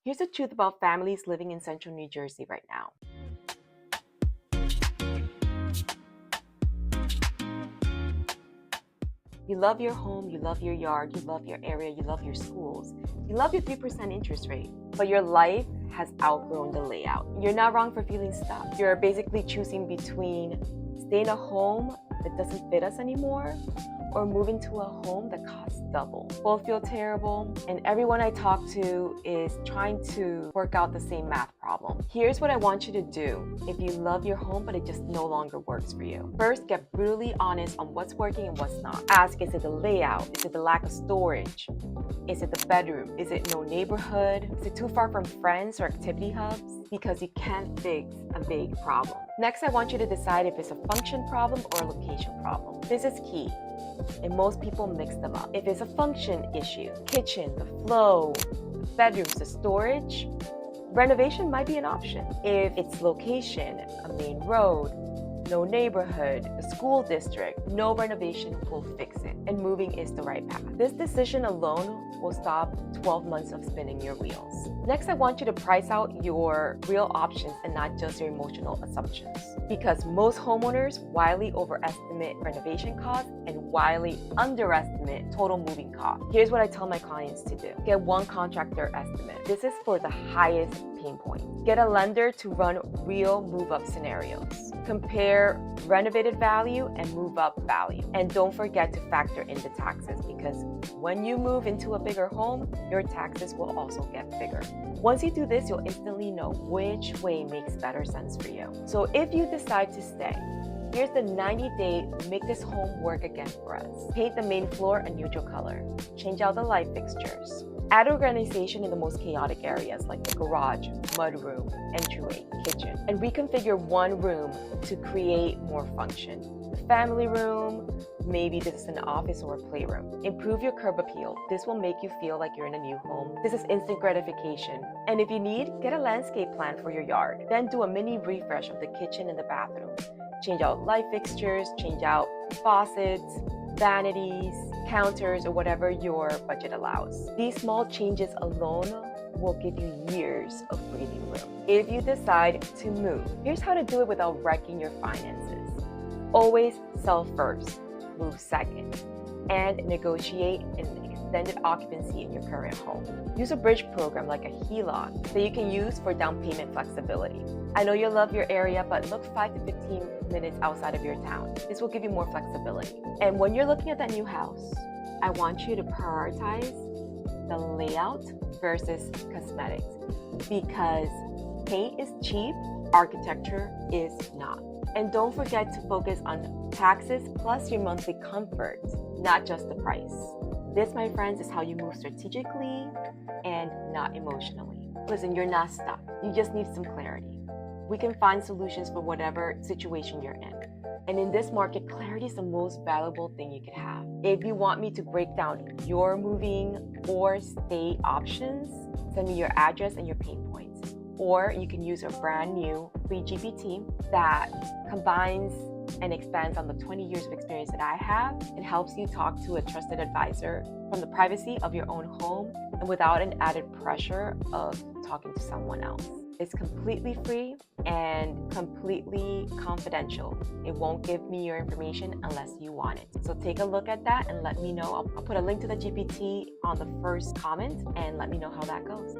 Here's the truth about families living in central New Jersey right now. You love your home, you love your yard, you love your area, you love your schools, you love your 3% interest rate, but your life has outgrown the layout. You're not wrong for feeling stuck. You're basically choosing between staying in a home that doesn't fit us anymore or moving to a home that costs double. Both feel terrible, and everyone I talk to is trying to work out the same math problem. Here's what I want you to do if you love your home but it just no longer works for you. First, get brutally honest on what's working and what's not. Ask, is it the layout? Is it the lack of storage? Is it the bedroom? Is it no neighborhood? Is it too far from friends or activity hubs? Because you can't fix a big problem. Next, I want you to decide if it's a function problem or a location problem. This is key, and most people mix them up. If it's a function issue, kitchen, the flow, the bedrooms, the storage, renovation might be an option. If it's location, a main road, no neighborhood, the school district, no renovation will fix it, and moving is the right path. This decision alone will stop 12 months of spinning your wheels. Next, I want you to price out your real options and not just your emotional assumptions, because most homeowners wildly overestimate renovation costs and wildly underestimate total moving costs. Here's what I tell my clients to do. Get one contractor estimate. This is for the highest pain points. Get a lender to run real move-up scenarios. Compare renovated value and move-up value. And don't forget to factor in the taxes, because when you move into a bigger home, your taxes will also get bigger. Once you do this, you'll instantly know which way makes better sense for you. So if you decide to stay, here's the 90-day make this home work again for us. Paint the main floor a neutral color. Change out the light fixtures. Add organization in the most chaotic areas like the garage, mudroom, entryway, kitchen, and reconfigure one room to create more function. The family room, maybe this is an office or a playroom. Improve your curb appeal. This will make you feel like you're in a new home. This is instant gratification. And if you need, get a landscape plan for your yard. Then do a mini refresh of the kitchen and the bathroom. Change out light fixtures, change out faucets, vanities, counters, or whatever your budget allows. These small changes alone will give you years of breathing room. If you decide to move, here's how to do it without wrecking your finances. Always sell first, move second, and negotiate an extended occupancy in your current home. Use a bridge program like a HELOC that you can use for down payment flexibility. I know you love your area, but look 5 to 15 minutes outside of your town. This will give you more flexibility. And when you're looking at that new house, I want you to prioritize the layout versus cosmetics, because paint is cheap, architecture is not. And don't forget to focus on taxes plus your monthly comfort, not just the price. This, my friends, is how you move strategically and not emotionally. Listen, you're not stuck. You just need some clarity. We can find solutions for whatever situation you're in. And in this market, clarity is the most valuable thing you could have. If you want me to break down your moving or stay options, send me your address and your pain points. Or you can use a brand new free GPT that combines and expands on the 20 years of experience that I have and helps you talk to a trusted advisor from the privacy of your own home and without an added pressure of talking to someone else. It's completely free and completely confidential. It won't give me your information unless you want it. So take a look at that and let me know. I'll put a link to the GPT on the first comment and let me know how that goes.